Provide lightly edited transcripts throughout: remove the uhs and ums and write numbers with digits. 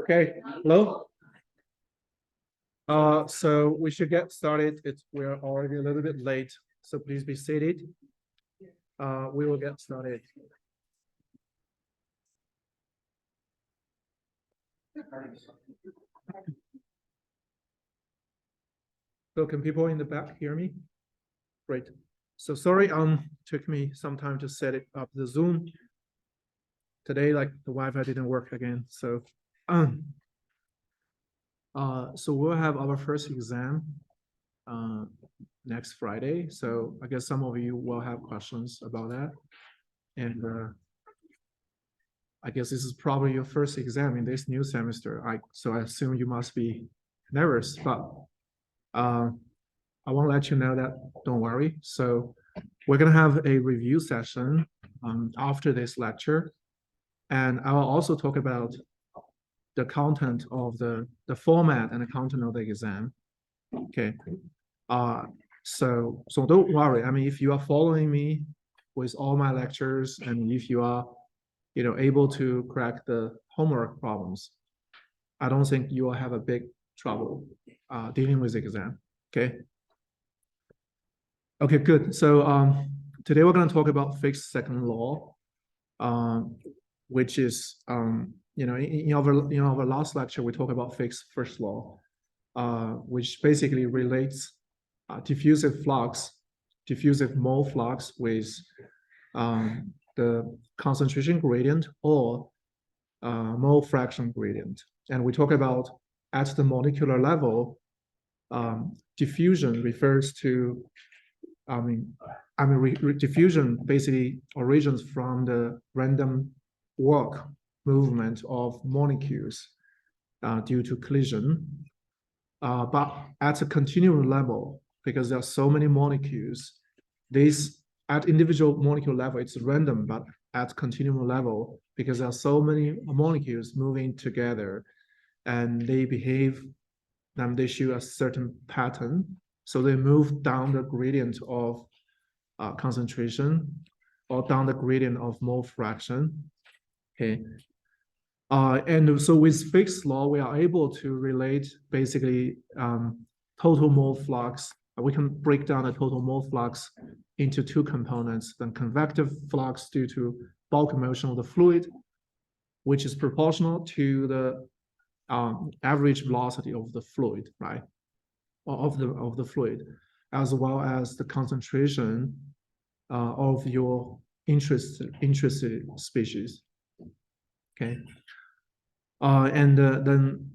Okay, hello. So we should get started. We're already a little bit late, so please be seated. We will get started. So can people in the back hear me? Great. So sorry, took me some time to set it up the Zoom. Today, like the Wi-Fi didn't work again. So we'll have our first exam next Friday. So I guess some of you will have questions about that. And I guess this is probably your first exam in this new semester. So I assume you must be nervous, but I want to let you know that don't worry. So we're going to have a review session after this lecture. And I will also talk about the content of the format and the content of the exam. Okay. So don't worry. I mean, if you are following me with all my lectures, and if you are, able to crack the homework problems, I don't think you will have a big trouble dealing with the exam. Okay. Okay, good. So today we're going to talk about Fick's second law, which is in our last lecture we talked about Fick's first law, which basically relates diffusive mole flux with the concentration gradient or mole fraction gradient. And we talk about at the molecular level, diffusion refers to diffusion basically originates from the random walk movement of molecules due to collision. But at a continuum level, because there are so many molecules, at individual molecule level, it's random, but at continuum level, because there are so many molecules moving together and they show a certain pattern. So they move down the gradient of concentration or down the gradient of mole fraction. Okay. And so with Fick's law, we are able to relate basically total mole flux. We can break down the total mole flux into two components: the convective flux due to bulk motion of the fluid, which is proportional to the average velocity of the fluid, right? Of the fluid, as well as the concentration of your interested species. Okay. And then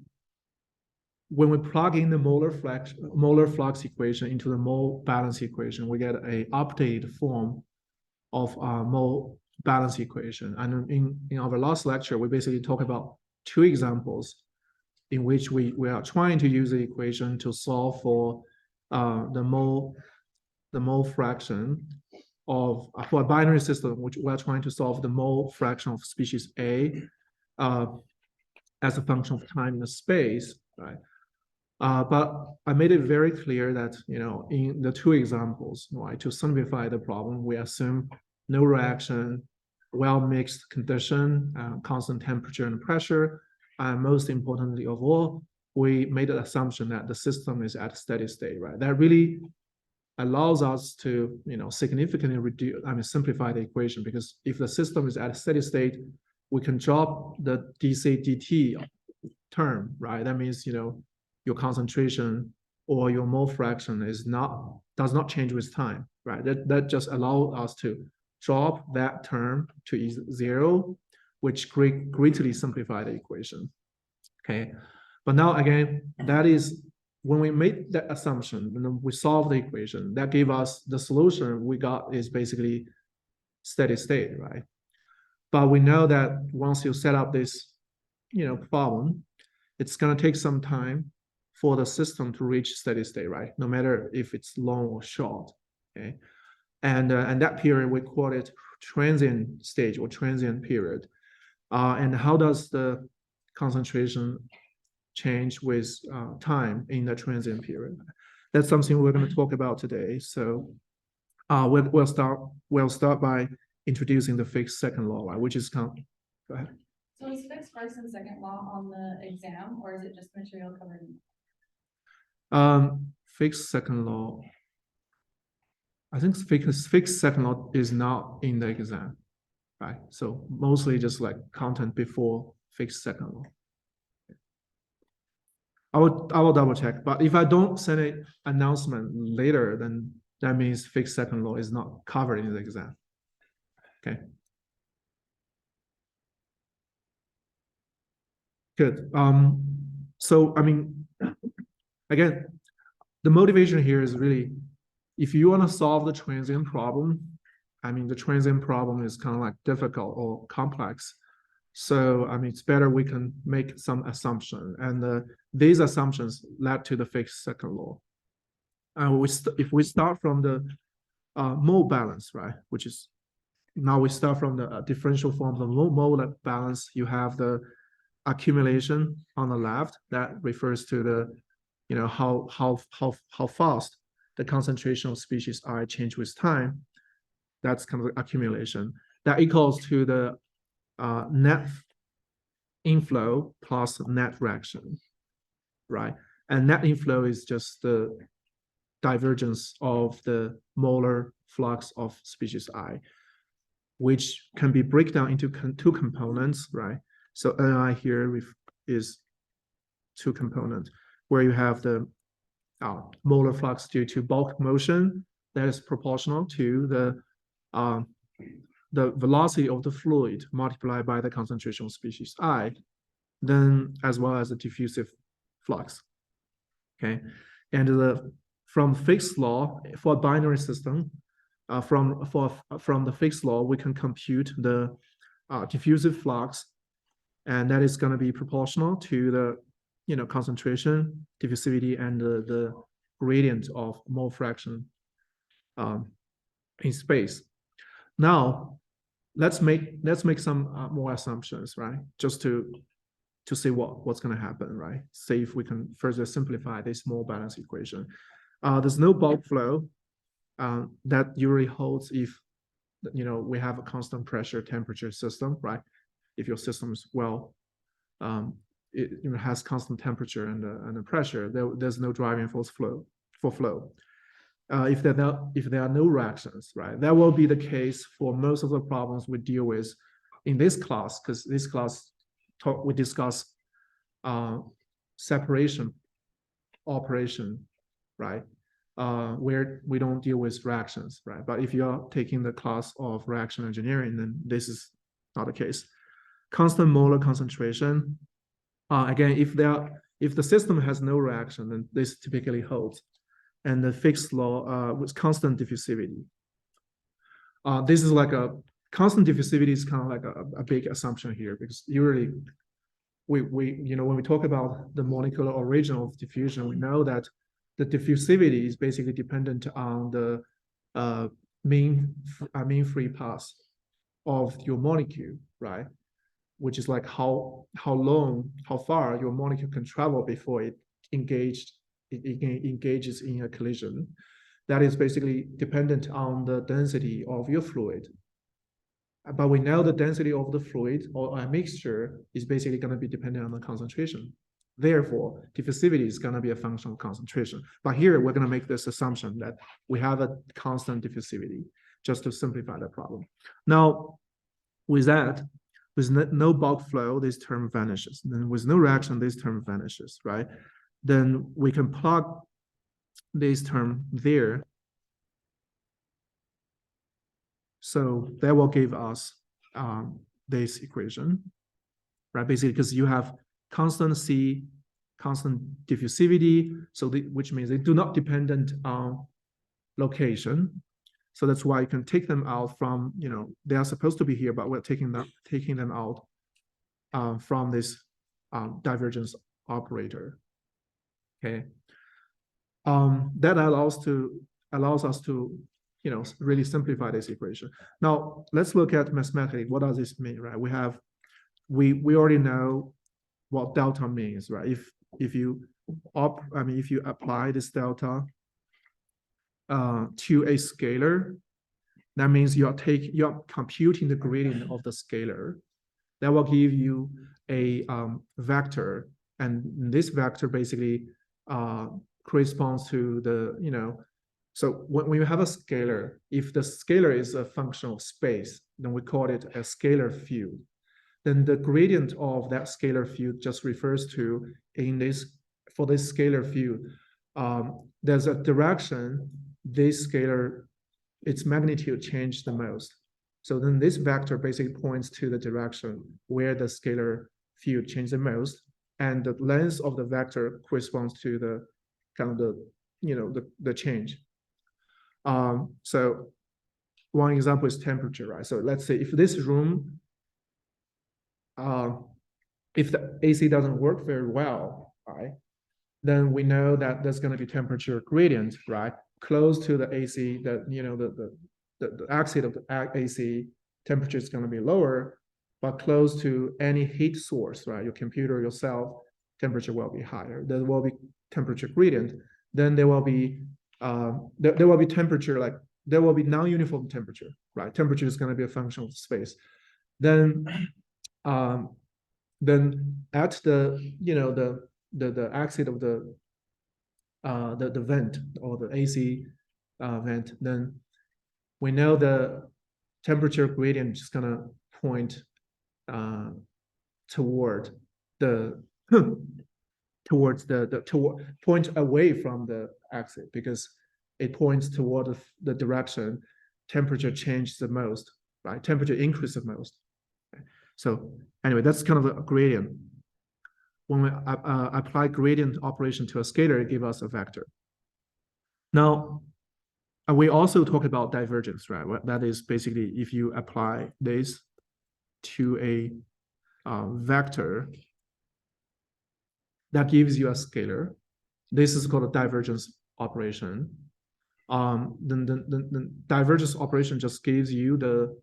when we plug in the molar flux equation into the mole balance equation, we get a updated form of mole balance equation. And in our last lecture, we basically talked about two examples in which we are trying to use the equation to solve for the mole fraction of for a binary system, which we are trying to solve the mole fraction of species A as a function of time and space, right? But I made it very clear that in the two examples, right, to simplify the problem, we assume no reaction, well-mixed condition, constant temperature and pressure, and most importantly of all, we made an assumption that the system is at steady state, right? That really allows us to significantly simplify the equation, because if the system is at steady state, we can drop the dc dt term, right? That means your concentration or your mole fraction does not change with time, right? That just allows us to drop that term to 0, which greatly simplify the equation. Okay, but now again, that is when we made that assumption and then we solve the equation, that gave us the solution we got is basically steady state, right? But we know that once you set up this, problem, it's going to take some time for the system to reach steady state, right? No matter if it's long or short, okay? And that period, we call it transient stage or transient period. And how does the concentration change with time in the transient period? That's something we're going to talk about today. So we'll start by introducing the Fick's second law, right, which is go ahead. So is Fick's first and second law on the exam, or is it just material covered in? Fick's second law, I think Fick's second law is not in the exam, right? So mostly just like content before Fick's second law. I will double check, but if I don't send an announcement later, then that means Fick's second law is not covered in the exam. Okay. Good. So I mean, again, the motivation here is really, if you want to solve the transient problem, I mean, the transient problem is kind of like difficult or complex. So, I mean, it's better we can make some assumption, and these assumptions led to the Fick's second law. If we start from the mole balance, right, which is now we start from the differential form of the mole balance. You have the accumulation on the left that refers to the, how fast the concentration of species I change with time. That's kind of accumulation. That equals to the net inflow plus net reaction, right? And net inflow is just the divergence of the molar flux of species I, which can be break down into two components, right? So Ni here is two components, where you have the molar flux due to bulk motion that is proportional to the velocity of the fluid multiplied by the concentration of species I, then as well as the diffusive flux. Okay, and from Fick's law for a binary system, from the Fick's law, we can compute the diffusive flux, and that is going to be proportional to the concentration, diffusivity, and the gradient of mole fraction in space. Now, let's make some more assumptions, right? Just to see what's going to happen, right? See if we can further simplify this mole balance equation. There's no bulk flow that usually holds if we have a constant pressure temperature system, right? If your system is it has constant temperature and the pressure, there's no driving force for flow. If there are no reactions, right? That will be the case for most of the problems we deal with in this class, because this class we discuss separation operation, right? Where we don't deal with reactions, right? But if you're taking the class of reaction engineering, then this is not the case. Constant molar concentration. Again, if the system has no reaction, then this typically holds. And the Fick's law with constant diffusivity. This is like a constant diffusivity is kind of like a big assumption here, because usually when we talk about the molecular origin of diffusion, we know that the diffusivity is basically dependent on the mean free path of your molecule, right? Which is like how far your molecule can travel before it engages in a collision. That is basically dependent on the density of your fluid. But we know the density of the fluid or a mixture is basically going to be dependent on the concentration. Therefore, diffusivity is going to be a function of concentration. But here we're going to make this assumption that we have a constant diffusivity, just to simplify the problem. Now, with that, with no bulk flow, this term vanishes. Then with no reaction, this term vanishes, right? Then we can plug this term there. So that will give us this equation, right? Basically, because you have constant C, constant diffusivity, so which means they do not dependent on location. So that's why you can take them out from, they are supposed to be here, but we're taking them out from this divergence operator. Okay. That allows us to really simplify this equation. Now let's look at mathematically. What does this mean, right? We already know what delta means, right? If you apply this delta to a scalar, that means you're computing the gradient of the scalar. That will give you a vector, and this vector basically corresponds to the, so when you have a scalar, if the scalar is a function of space, then we call it a scalar field. Then the gradient of that scalar field just refers to, for this scalar field, there's a direction this scalar, its magnitude changed the most. So then this vector basically points to the direction where the scalar field changed the most, and the length of the vector corresponds to the kind of the change. So one example is temperature, right? So let's say if this room, if the AC doesn't work very well, right, then we know that there's going to be temperature gradient, right? Close to the AC, the exit of the AC, temperature is going to be lower, but close to any heat source, right? Your computer, yourself, temperature will be higher. There will be temperature gradient. Then there will be temperature, like there will be non-uniform temperature, right? Temperature is going to be a function of space. Then at the exit of the vent or the AC vent, then we know the temperature gradient is going to point toward point away from the exit, because it points toward the direction temperature changes the most, right? Temperature increases the most. So anyway, that's kind of a gradient. When we apply gradient operation to a scalar, it gives us a vector. Now, we also talk about divergence, right? That is basically if you apply this to a vector that gives you a scalar. This is called a divergence operation. Then the divergence operation just gives you the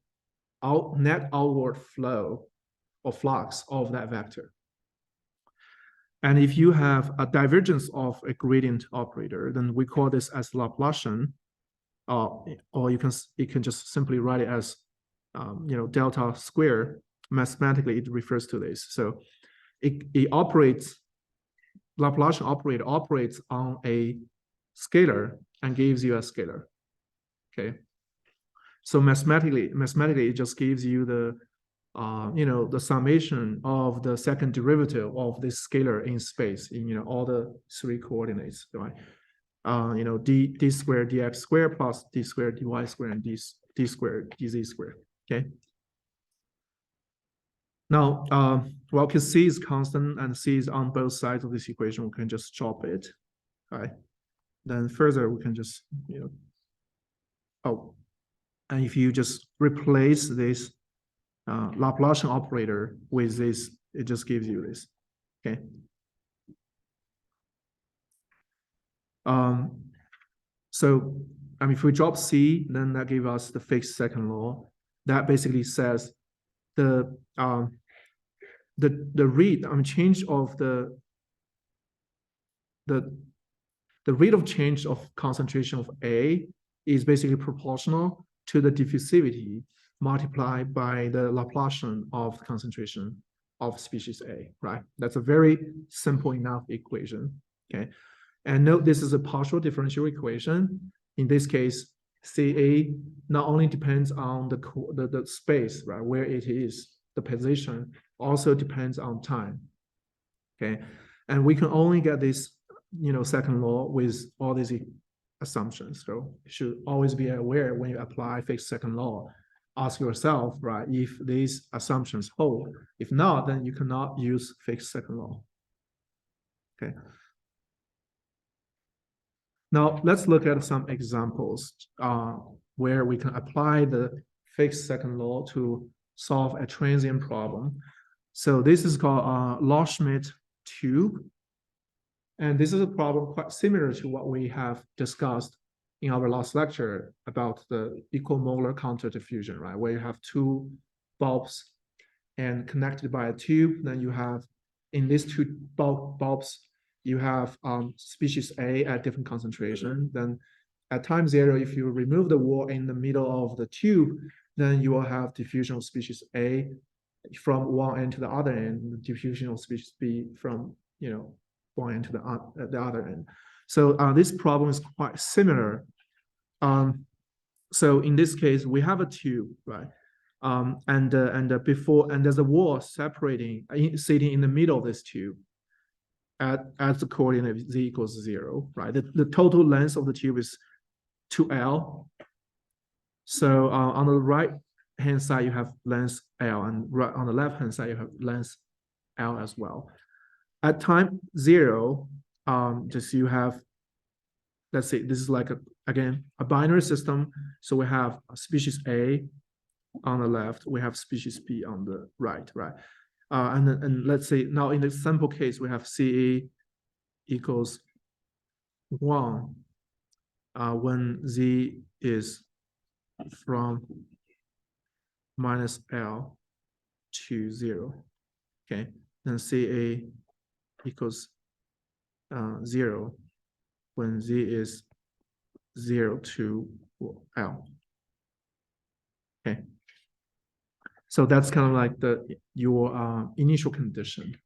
net outward flow or flux of that vector. And if you have a divergence of a gradient operator, then we call this as Laplacian, or you can just simply write it as delta square. Mathematically, it refers to this. So it operates, Laplacian operator operates on a scalar and gives you a scalar. Okay. So mathematically, it just gives you the the summation of the second derivative of this scalar in space in all the three coordinates, right? D squared dx squared plus d squared dy squared and d squared dz squared. Okay. Now, well, because c is constant and c is on both sides of this equation, we can just chop it, right? Then further, we can just and if you just replace this Laplacian operator with this, it just gives you this. Okay. So if we drop C, then that gives us the fixed second law. That basically says the rate change of the rate of change of concentration of A is basically proportional to the diffusivity multiplied by the Laplacian of the concentration of species A, right? That's a very simple enough equation, okay? And note this is a partial differential equation. In this case, CA not only depends on the space, right, where it is, the position, also depends on time, okay? And we can only get this, second law with all these assumptions. So you should always be aware when you apply fixed second law, ask yourself, right, if these assumptions hold. If not, then you cannot use Fick's second law. Okay. Now let's look at some examples where we can apply the Fick's second law to solve a transient problem. So this is called Loschmidt tube. And this is a problem quite similar to what we have discussed in our last lecture about the equimolar counter diffusion, right? Where you have two bulbs and connected by a tube, then you have, in these two bulbs, you have species A at different concentration. Then at time zero, if you remove the wall in the middle of the tube, then you will have diffusion of species A from one end to the other end, diffusion of species B from, one end to the other end. So this problem is quite similar. So in this case, we have a tube, right? And there's a wall separating, sitting in the middle of this tube at the coordinate z equals 0, right? The total length of the tube is 2L. So on the right hand side, you have length L, and right on the left hand side, you have length L as well. At time 0, just you have, let's say this is like again a binary system. So we have species A on the left, we have species B on the right, right? And let's say now in the sample case, we have CA equals 1 when Z is from minus L to 0. Okay, then CA equals 0 when Z is 0 to L. Okay. So that's kind of like your initial condition.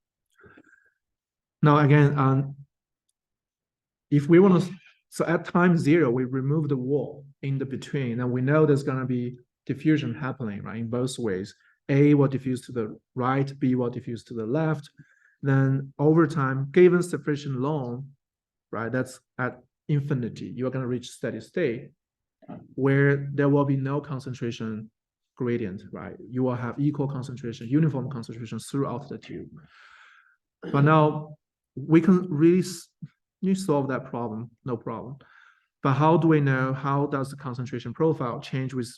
Now again, if we want to, so at time 0, we remove the wall in the between, and we know there's going to be diffusion happening, right, in both ways. A will diffuse to the right, B will diffuse to the left. Then over time, given sufficient long, right, that's at infinity, you're going to reach steady state where there will be no concentration gradient, right? You will have equal concentration, uniform concentration throughout the tube. But now we can really solve that problem, no problem. But how do we know, how does the concentration profile change with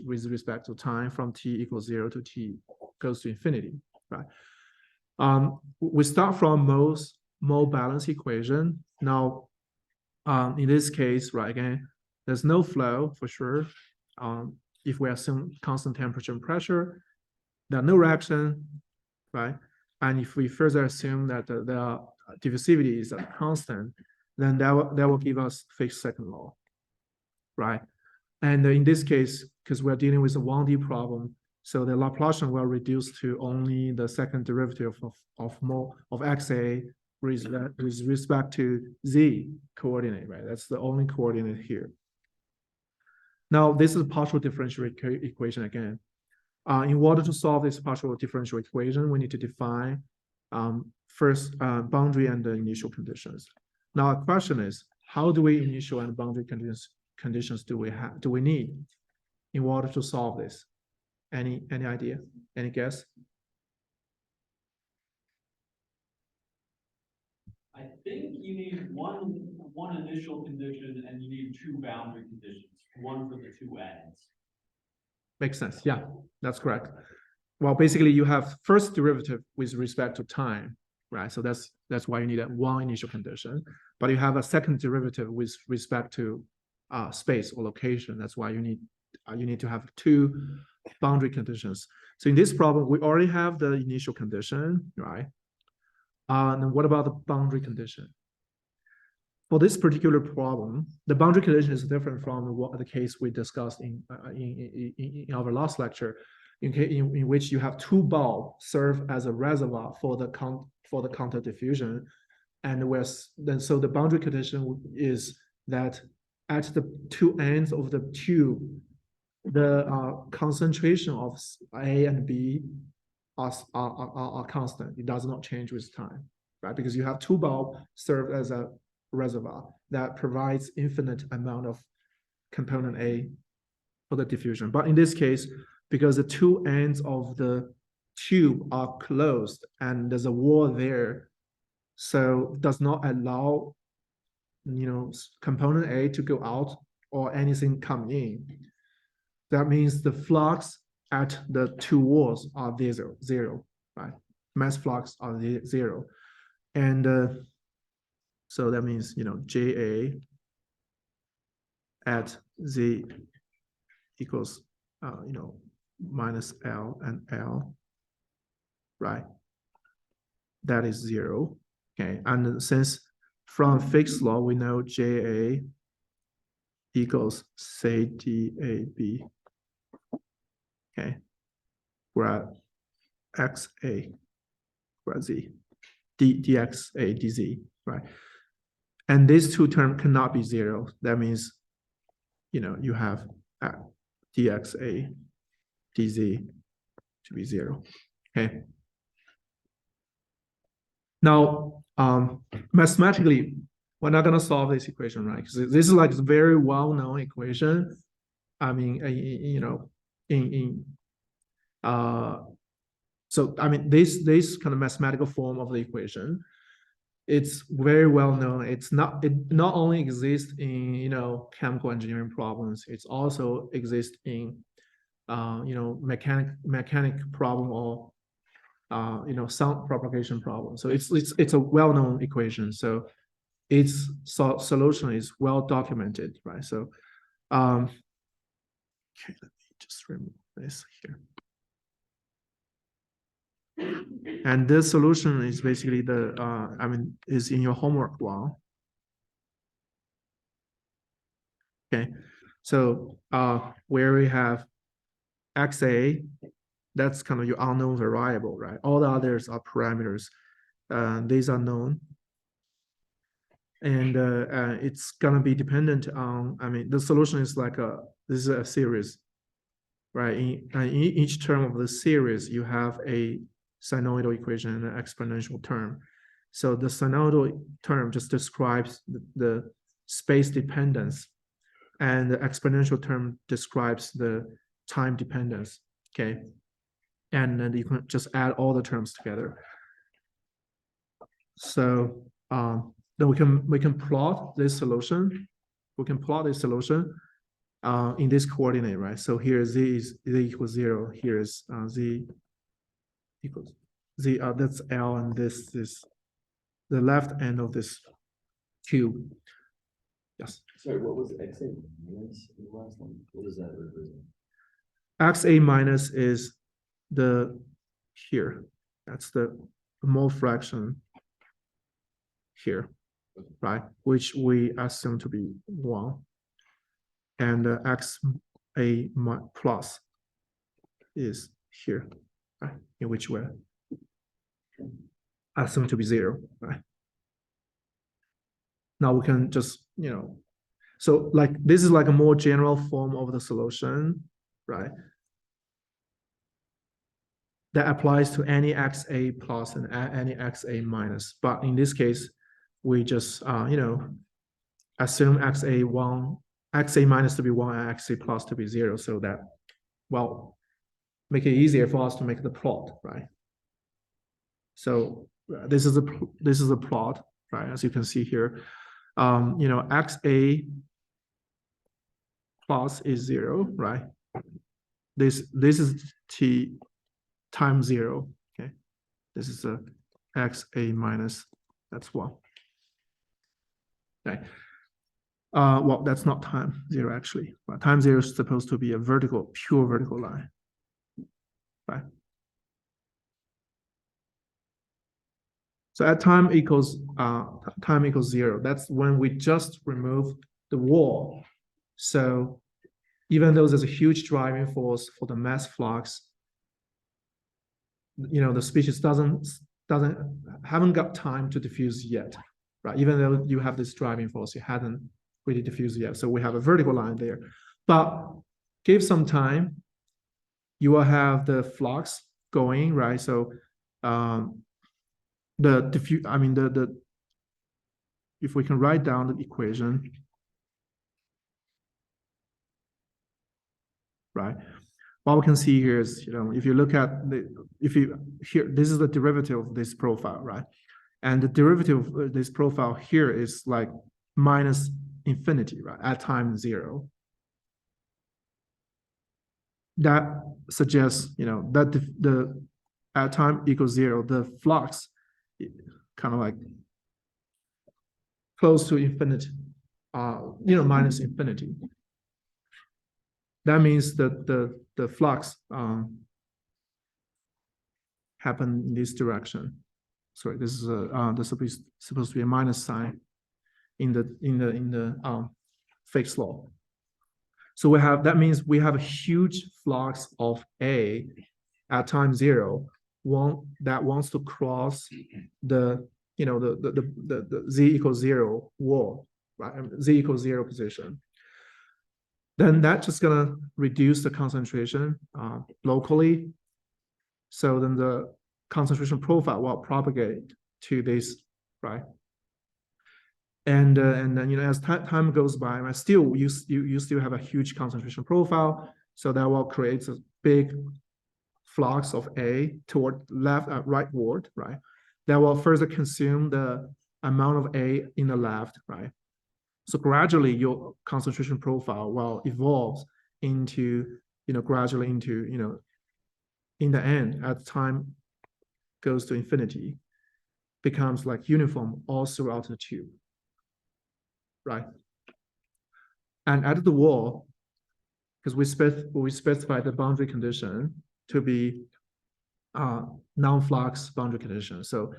respect to time from t equals 0 to t goes to infinity, right? We start from mole balance equation. Now, in this case, right, again, there's no flow for sure. If we assume constant temperature and pressure, there are no reaction, right? And if we further assume that the diffusivity is constant, then that will give us Fick's second law, right? And in this case, because we're dealing with a 1D problem, so the Laplacian will reduce to only the second derivative of xa with respect to z coordinate, right? That's the only coordinate here. Now, this is a partial differential equation again. In order to solve this partial differential equation, we need to define first boundary and the initial conditions. Now, the question is, how do we initial and boundary conditions do we need in order to solve this? Any idea? Any guess? I think you need one initial condition and you need two boundary conditions, one for the two ends. Makes sense. Yeah, that's correct. Well, basically, you have first derivative with respect to time, right? So that's why you need one initial condition. But you have a second derivative with respect to space or location. That's why you need to have two boundary conditions. So in this problem, we already have the initial condition, right? And what about the boundary condition? For this particular problem, the boundary condition is different from the case we discussed in our last lecture, in which you have two bulbs serve as a reservoir for the counter diffusion, and so the boundary condition is that at the two ends of the tube, the concentration of A and B are constant. It does not change with time, right? Because you have two bulbs serve as a reservoir that provides infinite amount of component A for the diffusion. But in this case, because the two ends of the tube are closed and there's a wall there. So does not allow, component A to go out or anything come in. That means the flux at the two walls are zero, right? Mass flux are zero. And so that means, JA at Z equals, minus L and L, right? That is zero, okay? And since from Fick's law, we know JA equals say DAB, okay? Where XA, where Z, DXA, DZ, right? And these two terms cannot be zero. That means, you have DXA, DZ to be zero, okay? Now, mathematically, we're not gonna solve this equation, right? Because this is like a very well-known equation. I mean, so I mean, this kind of mathematical form of the equation, it's very well known. It not only exists in chemical engineering problems, it's also exists in mechanic problem or sound propagation problem. So it's a well-known equation. So its solution is well documented, right? So okay, let me just remove this here. And this solution is basically is in your homework one. Okay, so where we have XA, that's kind of your unknown variable, right? All the others are parameters. These are known. And it's gonna be dependent on, the solution is like this is a series, right? In each term of the series, you have a sinusoidal equation and an exponential term. So the sinusoidal term just describes the space dependence, and the exponential term describes the time dependence, okay? And then you can just add all the terms together. So then we can plot this solution. We can plot this solution in this coordinate, right? So here Z equals 0. Here is Z equals Z. That's L, and this is the left end of this cube. Yes. Sorry, what was XA minus the last one? What does that represent? XA minus is the here. That's the mole fraction here, right? Which we assume to be 1. And XA plus is here, right? In which way assume to be 0, right? Now we can just, so like this is like a more general form of the solution, right? That applies to any XA plus and any XA minus. But in this case, we just, assume XA minus to be 1 and XA plus to be 0, so that, well, make it easier for us to make the plot, right? So this is a plot, right? As you can see here, XA plus is 0, right? This is T times 0, okay? This is a XA minus, that's 1. Okay. Well, that's not time 0 actually, but time 0 is supposed to be a pure vertical line, right? So at time equals 0, that's when we just remove the wall. So even though there's a huge driving force for the mass flux, the species haven't got time to diffuse yet, right? Even though you have this driving force, it hasn't really diffused yet. So we have a vertical line there. But give some time, you will have the flux going, right? So if we can write down the equation, right? what we can see here is, if you look at this is the derivative of this profile, right? And the derivative of this profile here is like minus infinity, right? At time 0. That suggests, that the at time equals 0, the flux kind of like close to infinity, minus infinity. That means that the flux happen in this direction. Sorry, this is there's supposed to be a minus sign in the Fick's law. So that means we have a huge flux of A at time 0, that wants to cross the Z equals 0 wall, right? Z equals 0 position. Then that's just gonna reduce the concentration locally. So then the concentration profile will propagate to this, right? And then as time goes by, you still have a huge concentration profile. So that will create a big flux of A toward rightward, right? That will further consume the amount of A in the left, right? So gradually your concentration profile will evolve into, gradually into, in the end, as time goes to infinity, becomes like uniform all throughout the tube, right? And at the wall, because we specify the boundary condition to be non-flux boundary condition. So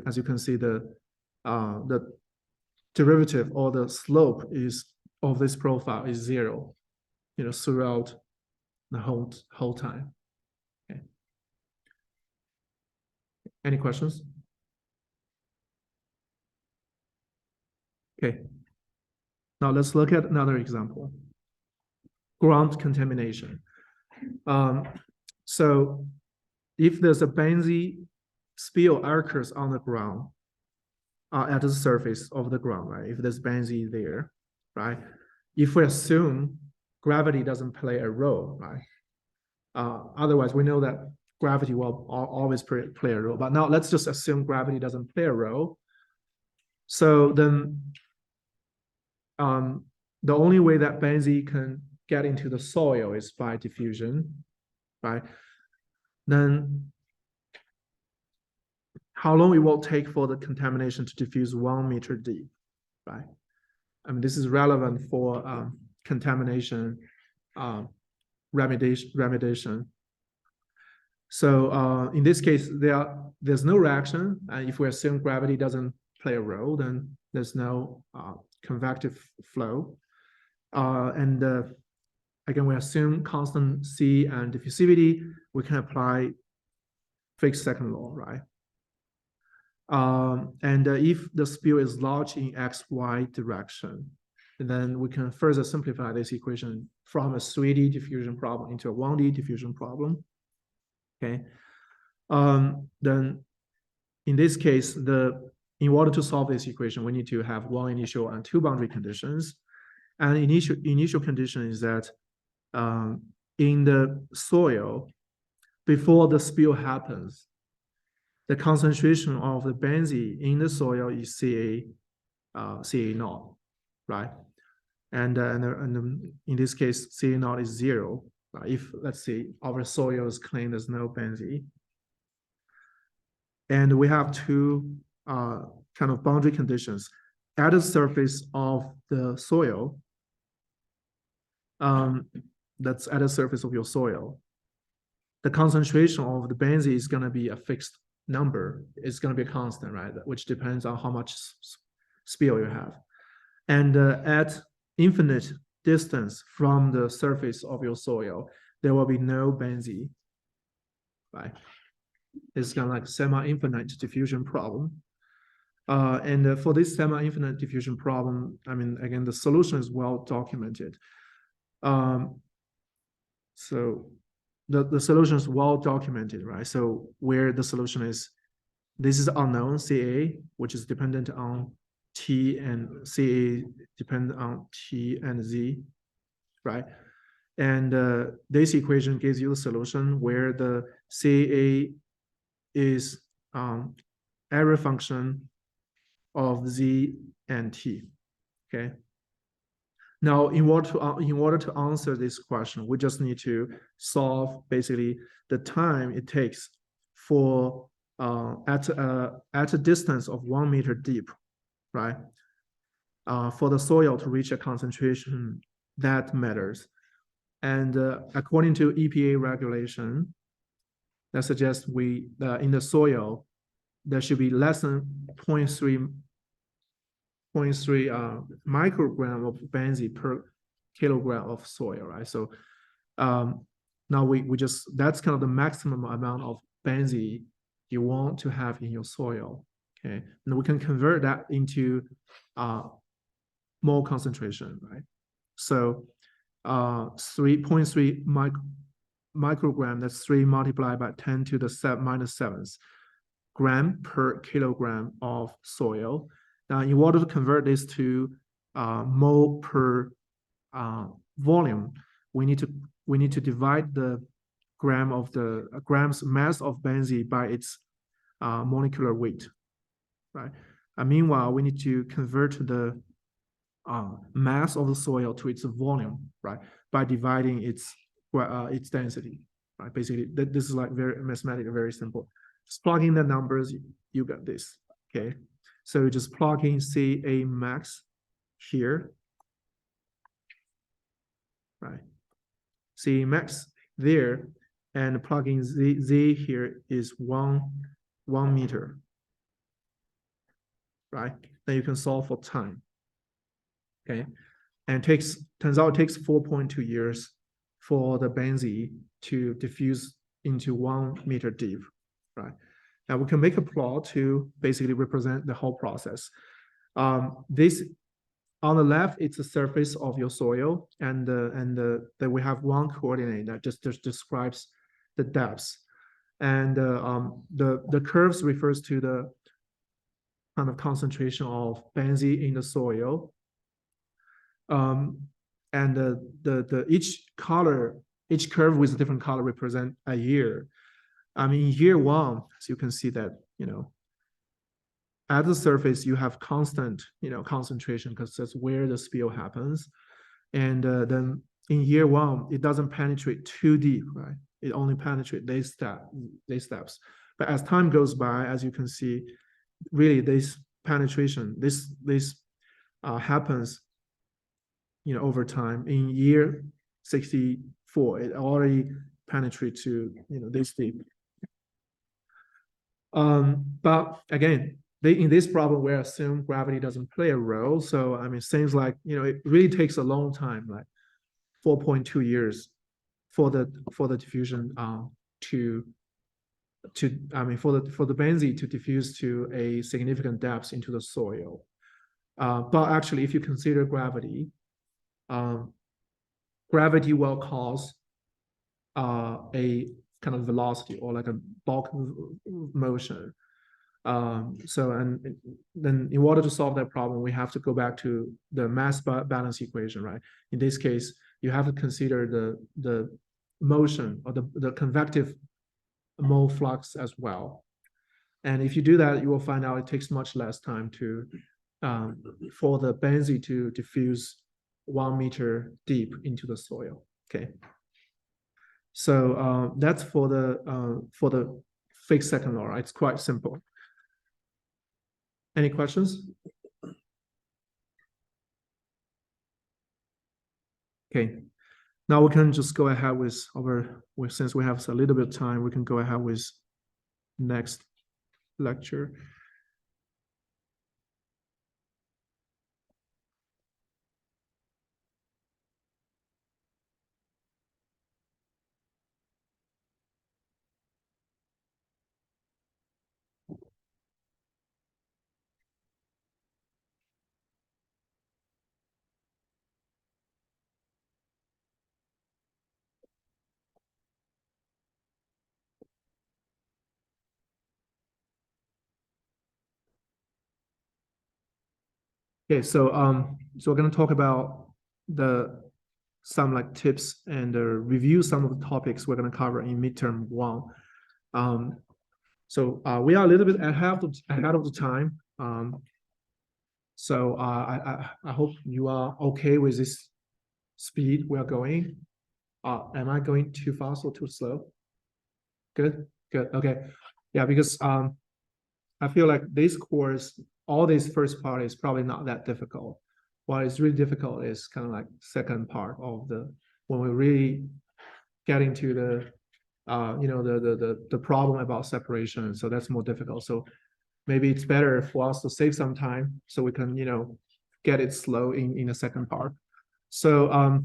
as you can see, the derivative or the slope of this profile is 0, throughout the whole time. Okay. Any questions? Okay. Now let's look at another example. Ground contamination. So if there's a benzene spill occurs on the ground, at the surface of the ground, right? If there's benzene there, right? If we assume gravity doesn't play a role, right? Otherwise, we know that gravity will always play a role. But now let's just assume gravity doesn't play a role. So then the only way that benzene can get into the soil is by diffusion, right? Then how long it will take for the contamination to diffuse 1 meter deep, right? I mean, this is relevant for contamination remediation. So in this case, there's no reaction. And if we assume gravity doesn't play a role, then there's no convective flow. And again, we assume constant C and diffusivity. We can apply Fick's second law, right? And if the spill is large in XY direction, then we can further simplify this equation from a 3D diffusion problem into a 1D diffusion problem. Okay. Then in this case, in order to solve this equation, we need to have 1 initial and 2 boundary conditions. And initial condition is that in the soil, before the spill happens, the concentration of the benzene in the soil is Ca0, right? And in this case, Ca0 is 0. If, let's say, our soil is clean, there's no benzene. And we have 2 kind of boundary conditions. At the surface of the soil, that's at the surface of your soil, the concentration of the benzene is going to be a fixed number. It's going to be a constant, right? Which depends on how much spill you have. And at infinite distance from the surface of your soil, there will be no benzene, right? It's kind of like semi-infinite diffusion problem. And for this semi-infinite diffusion problem, I mean, again, the solution is well documented. So the solution is well documented, right? So where the solution is, this is unknown, Ca, which is dependent on T, and Ca dependent on T and Z, right? And this equation gives you the solution where the CA is area function of Z and T, okay? Now, in order to answer this question, we just need to solve basically the time it takes for at a distance of 1 meter deep, right? For the soil to reach a concentration that matters. And according to EPA regulation, that suggests we in the soil there should be less than 0.3 microgram of benzene per kilogram of soil, right? So now we just, that's kind of the maximum amount of benzene you want to have in your soil, okay? And we can convert that into mole concentration, right? So 3.3 microgram, that's 3 multiplied by 10 to the -7th gram per kilogram of soil. Now, in order to convert this to mole per volume, we need to divide the grams mass of benzene by its molecular weight, right? And meanwhile, we need to convert the mass of the soil to its volume, right? By dividing its density, right? Basically, this is like very mathematically very simple. Just plug in the numbers, you got this, okay? So you just plug in CA max here, right? CA max there, and plug in Z here is one meter, right? Then you can solve for time, okay? And turns out it takes 4.2 years for the benzene to diffuse into 1 meter deep, right? Now we can make a plot to basically represent the whole process. This on the left, it's the surface of your soil, and then we have one coordinate that just describes the depths, and the curves refers to the kind of concentration of benzene in the soil. And each curve with a different color represent a year. I mean, year one, as you can see that, at the surface, you have constant, concentration because that's where the spill happens. And then in year one, it doesn't penetrate too deep, right? It only penetrates these steps. But as time goes by, as you can see, really this penetration, this happens, over time. In year 64, it already penetrates to, this deep. But again, in this problem, we assume gravity doesn't play a role. So, I mean, it seems like, it really takes a long time, like 4.2 years for the diffusion for the benzene to diffuse to a significant depth into the soil. But actually, if you consider gravity, gravity will cause a kind of velocity or like a bulk motion. So, and then in order to solve that problem, we have to go back to the mass balance equation, right? In this case, you have to consider the motion or the convective mole flux as well. And if you do that, you will find out it takes much less time for the benzene to diffuse 1 meter deep into the soil. Okay. So that's for the fixed second law, right? It's quite simple. Any questions? Okay. Now we can just go ahead with since we have a little bit of time, we can go ahead with next lecture. Okay, so we're going to talk about the some like tips and review some of the topics we're going to cover in midterm 1. So we are a little bit ahead of the time. So I hope you are okay with this speed we are going. Am I going too fast or too slow? Good, okay. Yeah, because I feel like this course, all this first part is probably not that difficult. What is really difficult is kind of like second part of when we really get into the the problem about separation. So that's more difficult. So maybe it's better for us to save some time so we can, get it slow in the second part. So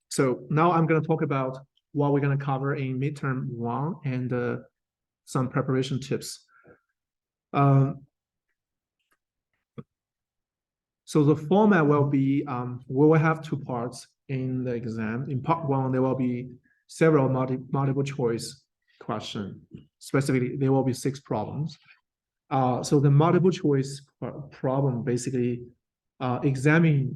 so now I'm going to talk about what we're going to cover in midterm 1 and some preparation tips. So the format will be, we will have 2 parts in the exam. In part 1, there will be several multiple choice question. Specifically, there will be 6 problems. So the multiple choice problem basically examines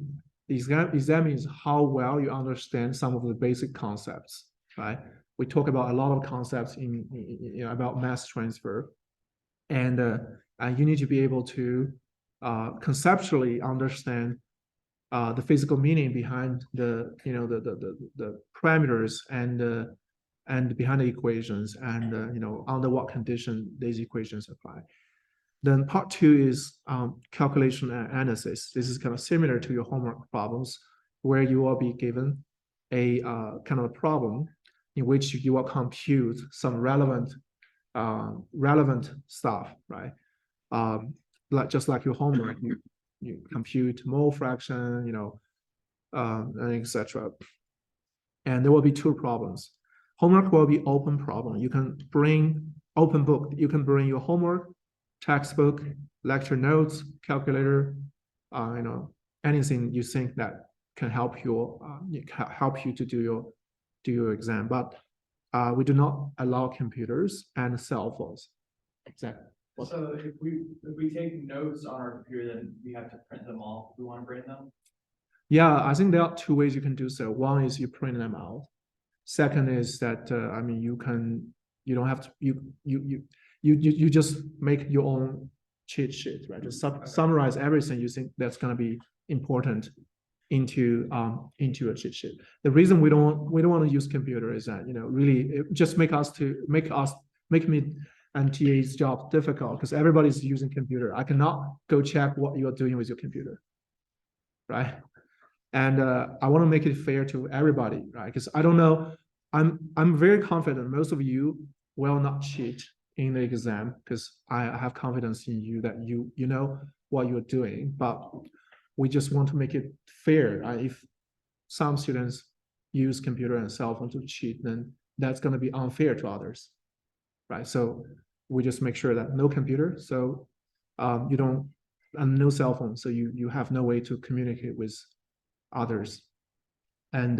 how well you understand some of the basic concepts, right? We talk about a lot of concepts about mass transfer, and you need to be able to conceptually understand the physical meaning behind the parameters and behind the equations, and under what condition these equations apply. Then part 2 is calculation and analysis. This is kind of similar to your homework problems, where you will be given a kind of a problem in which you will compute some relevant stuff, right? Just like your homework, you compute mole fraction, and etc. And there will be 2 problems. Homework will be open problem. You can bring open book. You can bring your homework, textbook, lecture notes, calculator, anything you think that can help you to do your exam. But we do not allow computers and cell phones. Exactly. So if we take notes on our computer, then we have to print them off if we want to bring them? Yeah, I think there are 2 ways you can do so. One is you print them out. Second is that you don't have to, you just make your own cheat sheet, right? Just summarize everything you think that's going to be important into a cheat sheet. The reason we don't want to use computer is that really it just make me and TA's job difficult, because everybody's using computer. I cannot go check what you're doing with your computer, right? And I want to make it fair to everybody, right? Because I don't know, I'm very confident most of you will not cheat in the exam, because I have confidence in you that you know what you're doing. But we just want to make it fair. If some students use computer and cell phone to cheat, then that's going to be unfair to others, right? So we just make sure that no computer, so you don't, and no cell phone, so you have no way to communicate with others. And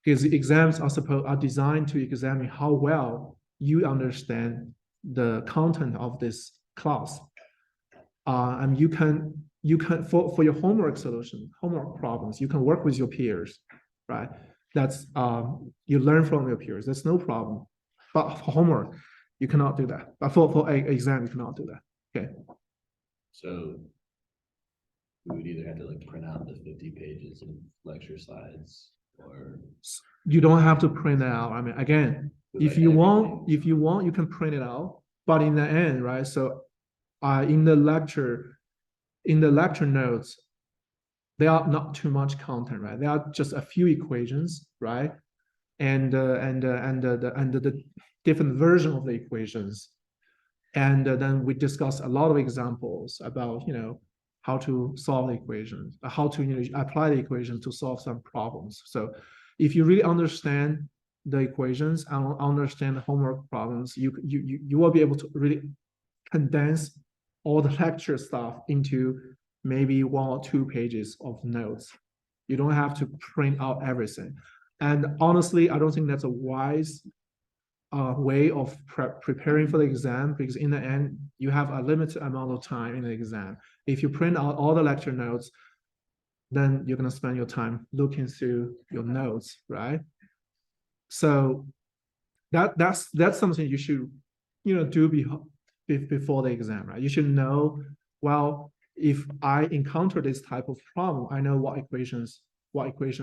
because the exams are designed to examine how well you understand the content of this class. And you can for your homework problems, you can work with your peers, right? That's you learn from your peers. That's no problem. But for homework, you cannot do that. But for an exam, you cannot do that. Okay. So we would either have to print out the 50 pages of lecture slides, or you don't have to print it out. I mean, again, if you want, you can print it out. But in the end, right? So, in the lecture notes, there are not too much content, right? There are just a few equations, right? And the different version of the equations, and then we discuss a lot of examples about how to solve the equations, how to apply the equations to solve some problems. So if you really understand the equations and understand the homework problems, you will be able to really condense all the lecture stuff into maybe 1 or 2 pages of notes. You don't have to print out everything. And honestly, I don't think that's a wise way of preparing for the exam, because in the end, you have a limited amount of time in the exam. If you print out all the lecture notes, then you're gonna spend your time looking through your notes, right? So that's something you should, do before the exam, right? You should know, well, if I encounter this type of problem, I know what equation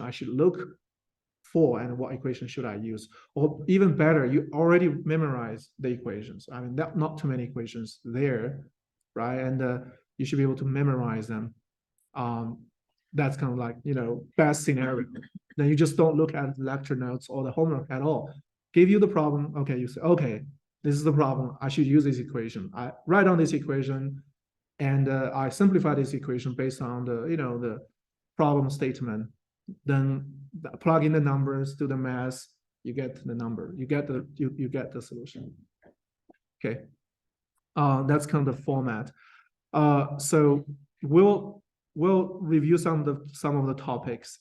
I should look for and what equation should I use. Or even better, you already memorize the equations. I mean, not too many equations there, right? And you should be able to memorize them. That's kind of like, best scenario. Then you just don't look at lecture notes or the homework at all. Give you the problem, okay, you say, okay, this is the problem, I should use this equation. I write down this equation, and I simplify this equation based on the problem statement. Then plug in the numbers, do the math, you get the number, you get the solution. Okay, that's kind of the format. So we'll review some of the topics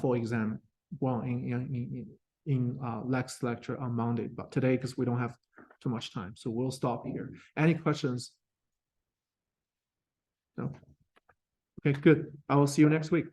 for exam one in next lecture on Monday, but today, because we don't have too much time, so we'll stop here. Any questions? No. Okay, good. I will see you next week.